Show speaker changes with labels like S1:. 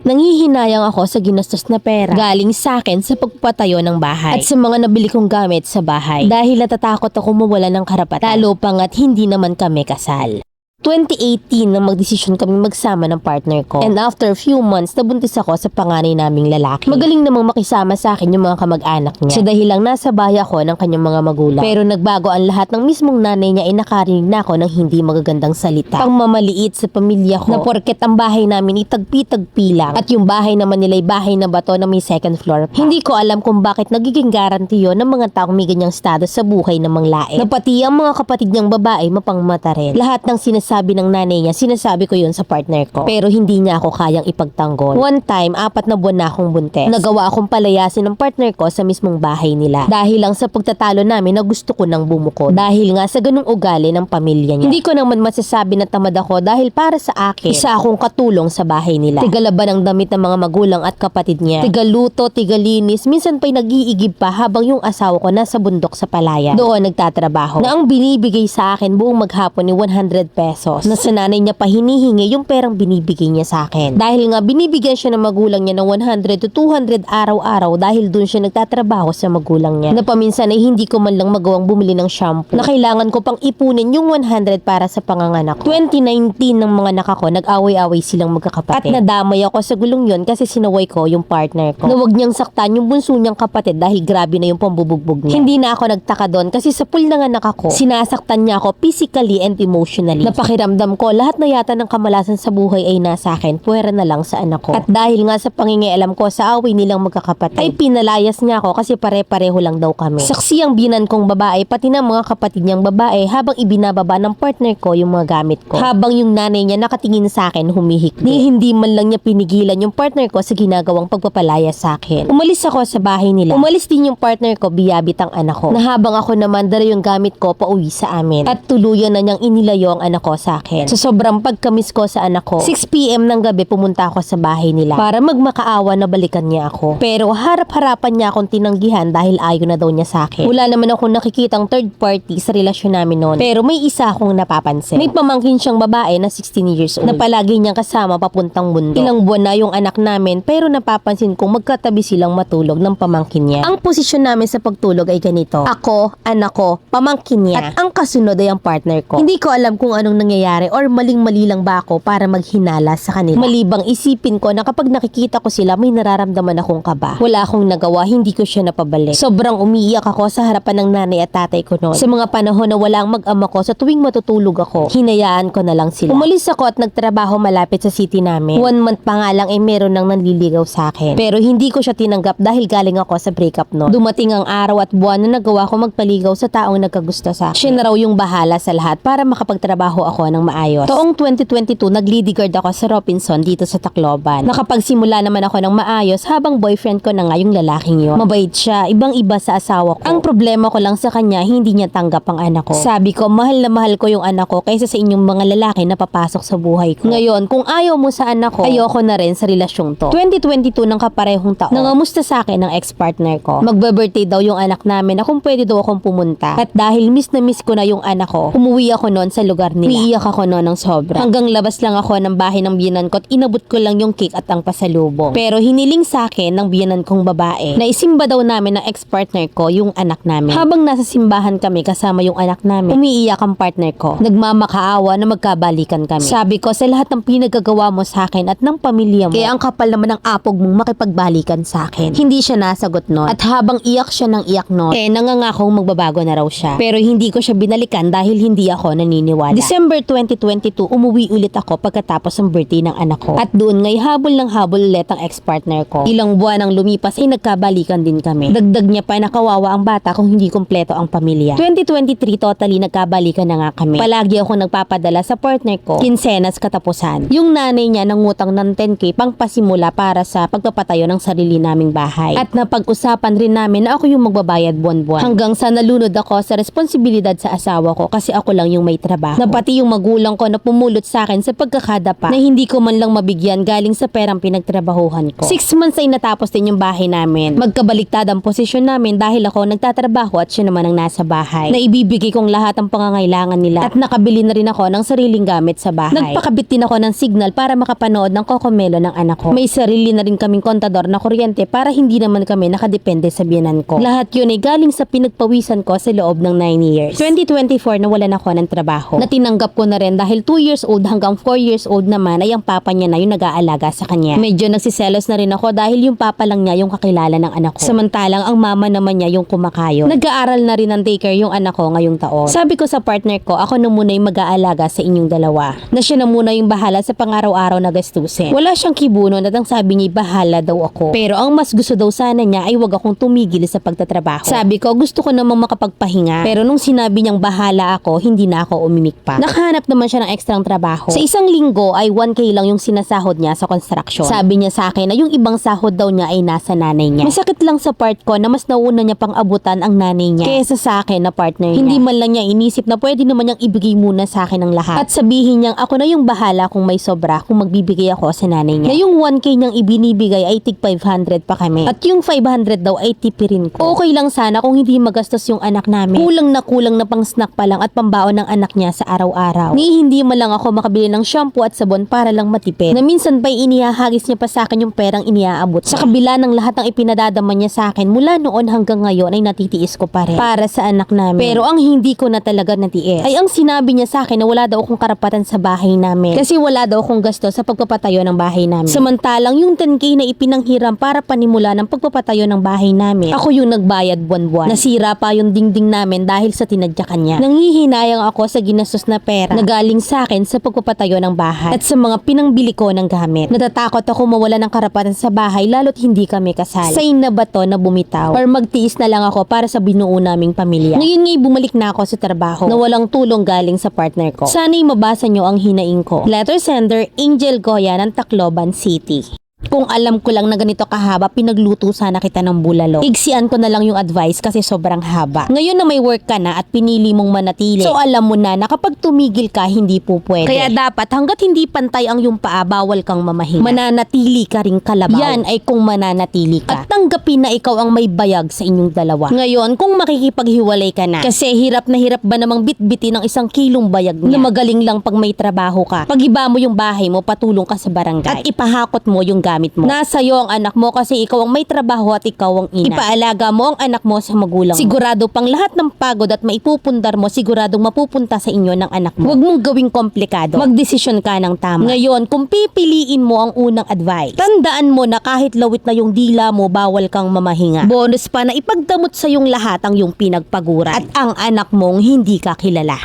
S1: Nanghihinayang ako sa ginastos na pera galing sa akin sa pagpatayo ng bahay at sa mga nabili kong gamit sa bahay dahil natatakot ako mawala ng karapatan lalo pangat hindi naman kami kasal. 2018 nang magdesisyon kaming magsama ng partner ko. And after a few months, nabuntis ako sa panganay naming lalaki. Magaling namang makisama sa akin yung mga kamag-anak niya. Sa dahilang nasa bahay ako ng kanyang mga magulang. Pero nagbago ang lahat ng mismong nanay niya ay nakarinig na ako ng hindi magagandang salita. Pangmamaliit sa pamilya ko na porket ang bahay namin itagpi-tagpi lang at yung bahay naman nila ay bahay na bato na may second floor pa. Hindi ko alam kung bakit nagiging garanti yun ng mga taong may ganyang status sa buhay ng manglae. Na pati ang mga kapatid niyang babae mapangmata rin. Lahat ng sinasabi ng nanay niya, sinasabi ko yun sa partner ko. Pero hindi niya ako kayang ipagtanggol. One time, 4 na buwan na akong buntes. Nagawa akong palayasin ng partner ko sa mismong bahay nila. Dahil lang sa pagtatalo namin na gusto ko nang bumuko. Dahil nga sa ganung ugali ng pamilya niya. Hindi ko naman masasabi na tamad ako dahil para sa akin, isa akong katulong sa bahay nila. Tigalaban ang damit ng mga magulang at kapatid niya. Tigaluto, tigalinis, minsan pa'y nag-iigib pa habang yung asawa ko nasa bundok sa palayan. Doon nagtatrabaho. Na ang binibigay sa akin buong maghapon ni 100 pesos. Na sa nanay niya pa hinihingi yung perang binibigay niya sa akin. Dahil nga binibigyan siya ng magulang niya ng 100 to 200 araw-araw dahil dun siya nagtatrabaho sa magulang niya. Na paminsan ay hindi ko man lang magawang bumili ng shampoo. Na kailangan ko pang ipunin yung 100 para sa panganganak ko. 2019 ng mga anak ako, nag-away-away silang magkakapatid. At nadamay ako sa gulong yon kasi sinaway ko yung partner ko. Na wag niyang saktan yung bunso niyang kapatid dahil grabe na yung pambubugbog niya. Hindi na ako nagtaka doon kasi sa pool ng anak ako, sinasaktan niya ako physically and emotionally. Napakiramdam ko, lahat na yata ng kamalasan sa buhay ay nasa akin, puwera na lang sa anak ko. At dahil nga sa pangingialam ko sa away nilang magkakapatid, ay pinalayas niya ako kasi pare-pareho lang daw kami. Saksi ang binan kong babae, pati ng mga kapatid niyang babae habang ibinababa ng partner ko yung mga gamit ko. Habang yung nanay niya nakatingin sa akin, humihikbi. Hindi man lang niya pinigilan yung partner ko sa ginagawang pagpapalaya sa akin. Umalis ako sa bahay nila. Umalis din yung partner ko, biyabit ang anak ko. Na habang ako naman dala yung gamit ko pauwi sa amin. At tuluyan na niyang inilayo ang anak ko sa akin. Sa sobrang pagkamis ko sa anak ko, 6 PM ng gabi pumunta ako sa bahay nila para magmakaawa na balikan niya ako. Pero harap-harapan niya akong tinanggihan dahil ayaw na daw niya sa akin. Wala naman akong nakikitang third party sa relasyon namin noon. Pero may isa akong napapansin. May pamangkin siyang babae na 16 years old na palagi niyang kasama papuntang bundok. Ilang buwan na yung anak namin pero napapansin kong magkatabi silang matulog ng pamangkin niya. Ang posisyon namin sa pagtulog ay ganito. Ako, anak ko, pamangkin niya at ang kasunod ay ang partner ko. Hindi ko alam kung anong nangyayari or maling-mali lang ba ako para maghinala sa kanila. Malibang isipin ko na kapag nakikita ko sila may nararamdaman akong kaba. Wala akong nagawa, hindi ko siya napabalik. Sobrang umiiyak ako sa harapan ng nanay at tatay ko noon. Sa mga panahon na wala ang mag-ama ko sa tuwing matutulog ako, hinayaan ko na lang sila. Umalis ako at nagtrabaho malapit sa city namin. 1 month pa nga lang ay meron nang nanliligaw sa akin. Pero hindi ko siya tinanggap dahil galing ako sa breakup noon. Dumating ang araw at buwan na nagawa ko magpaligaw sa taong nagkagusto sa akin. Siya na raw yung bahala sa lahat para makapagtrabaho ako ng maayos. Taong 2022, nag-lady guard ako sa Robinson dito sa Tacloban. Nakapagsimula naman ako ng maayos habang boyfriend ko na nga yung lalaking yun. Mabait siya, ibang-iba sa asawa ko. Ang problema ko lang sa kanya, hindi niya tanggap ang anak ko. Sabi ko, mahal na mahal ko yung anak ko kaysa sa inyong mga lalaki na papasok sa buhay ko. Ngayon, kung ayaw mo sa anak ko, ayoko na rin sa relasyong to. 2022 ng kaparehong taon, nangamusta sa akin ng ex-partner ko. Magbe-birthday daw yung anak namin na kung pwede daw akong pumunta. At dahil miss na miss ko na yung anak ko, umuwi ako noon sa lugar nila. Umiiyak ako noon ng sobra. Hanggang labas lang ako ng bahay ng biyanan ko at inabot ko lang yung cake at ang pasalubong. Pero hiniling sa akin ng biyanan kong babae na isimba daw namin ng ex-partner ko yung anak namin. Habang nasa simbahan kami kasama yung anak namin, umiiyak ang partner ko. Nagmamakaawa na magkabalikan kami. Sabi ko, sa lahat ng pinagagawa mo sa akin at ng pamilya mo, kaya ang kapal naman ng apog mong makipagbalikan sa akin. Hindi siya nasagot noon. At habang iyak siya ng iyak noon, nangangakong magbabago na raw siya. Pero hindi ko siya binalikan dahil hindi ako naniniwala. December 2022, umuwi ulit ako pagkatapos ng birthday ng anak ko. At doon ngay habol ng habol ulit ang ex-partner ko. Ilang buwan ang lumipas ay nagkabalikan din kami. Dagdag niya pa na kawawa ang bata kung hindi kumpleto ang pamilya. 2023 totally nagkabalikan na nga kami. Palagi ako nagpapadala sa partner ko, kinsenas katapusan. Yung nanay niya nangutang ng 10K pang pasimula para sa pagpapatayo ng sarili naming bahay. At napag-usapan rin namin na ako yung magbabayad buwan-buwan. Hanggang sa nalunod ako sa responsibilidad sa asawa ko kasi ako lang yung may trabaho. Na pati yung magulang ko na pumulot sa akin sa pagkakadapa na hindi ko man lang mabigyan galing sa perang pinagtrabahuhan ko. 6 months ay natapos din yung bahay namin. Magkabaliktad ang posisyon namin dahil ako nagtatrabaho at siya naman ang nasa bahay. Naibibigay kong lahat ang pangangailangan nila at nakabili na rin ako ng sariling gamit sa bahay. Nagpakabit din ako ng signal para makapanood ng Cocomelon ng anak ko. May sarili na rin kaming kontador na kuryente para hindi naman kami nakadepende sa biyanan ko. Lahat yun ay galing sa pinagpawisan ko sa loob ng 9 years. 2024 nawalan ako ng trabaho. Natinanggap ko na rin dahil 2 years old hanggang 4 years old naman ay ang papa niya na yung nag-aalaga sa kanya. Medyo nagsiselos na rin ako dahil yung papa lang niya yung kakilala ng anak ko. Samantalang ang mama naman niya yung kumakayo. Nag-aaral na rin ng daycare yung anak ko ngayong taon. Sabi ko sa partner ko, ako na muna yung mag-aalaga sa inyong dalawa. Na siya na muna yung bahala sa pang-araw-araw na gastusin. Wala siyang kibuno at ang sabi niya bahala daw ako. Pero ang mas gusto daw sana niya ay wag akong tumigil sa pagtatrabaho. Sabi ko, gusto ko namang makapagpahinga. Pero nung sinabi niyang bahala ako, hindi na ako umimik pa. Nakahanap naman siya ng ekstrang trabaho. Sa isang linggo ay 1K lang yung sinasahod niya sa construction. Sabi niya sa akin na yung ibang sahod daw niya ay nasa nanay niya. Masakit lang sa part ko na mas nauna niya pang abutan ang nanay niya kaysa sa akin na partner niya. Hindi man lang niya inisip na pwede naman niyang ibigay muna sa akin ang lahat. At sabihin niyang ako na yung bahala kung may sobra kung magbibigay ako sa nanay niya. Na yung 1K niyang ibinibigay ay tig 500 pa kami. At yung 500 daw ay tipirin ko. Okay lang sana kung hindi magastos yung anak namin. Kulang na pang snack pa lang at pambaon ng anak niya sa araw-araw. Ni hindi man lang ako makabili ng shampoo at sabon para lang matipid. Na minsan pa'y inihahagis niya pa sa akin yung perang iniaabot. Sa kabila ng lahat ng ipinadadama niya sa akin mula noon hanggang ngayon ay natitiis ko pa rin para sa anak namin. Pero ang hindi ko na talaga natiis ay ang sinabi niya sa akin na wala daw akong karapatan sa bahay namin. Kasi wala daw akong gasto sa pagpapatayo ng bahay namin. Samantalang yung 10K na ipinanghiram para panimula ng pagpapatayo ng bahay namin, ako yung nagbayad buwan-buwan. Nasira pa yung dingding namin dahil sa tinadyakan niya. Nanghihinayang ako sa ginastos na pera na galing sa akin sa pagpapatayo ng bahay at sa mga pinangbili ko ng gamit. Natatakot ako mawala ng karapatan sa bahay lalo't hindi kami kasal. Sign na ba to na bumitaw? Or magtiis na lang ako para sa binuo naming pamilya? Ngayon nga'y bumalik na ako sa trabaho na walang tulong galing sa partner ko. Sana'y mabasa nyo ang hinaing ko. Letter sender, Angel Goya ng Tacloban City. Kung alam ko lang na ganito kahaba, pinagluto sana kita ng bulalo. Igsian ko na lang yung advice kasi sobrang haba. Ngayon na may work ka na at pinili mong manatili, so alam mo na kapag tumigil ka, hindi po pwede. Kaya dapat hanggat hindi pantay ang iyong paa, bawal kang mamahinga. Mananatili ka ring kalabaw. Yan ay kung mananatili ka. At tanggapin na ikaw ang may bayag sa inyong dalawa. Ngayon, kung makikipaghiwalay ka na, kasi hirap na hirap ba namang bitbitin ng 1 kilong bayag niya, na magaling lang pag may trabaho ka. Pag iba mo yung bahay mo, patulong ka sa barangay. At ipahakot mo yung gamit mo. Nasa iyo ang anak mo kasi ikaw ang may trabaho at ikaw ang ina. Ipaalaga mo ang anak mo sa magulang mo. Sigurado pang lahat ng pagod at maipupundar mo, siguradong mapupunta sa inyo ng anak mo. Huwag mong gawing komplikado. Magdesisyon ka ng tama. Ngayon, kung pipiliin mo ang unang advice, tandaan mo na kahit lawit na yung dila mo, bawal kang mamahinga. Bonus pa na ipagdamot sa yung lahat ang yung pinagpaguran at ang anak mong hindi ka kilala.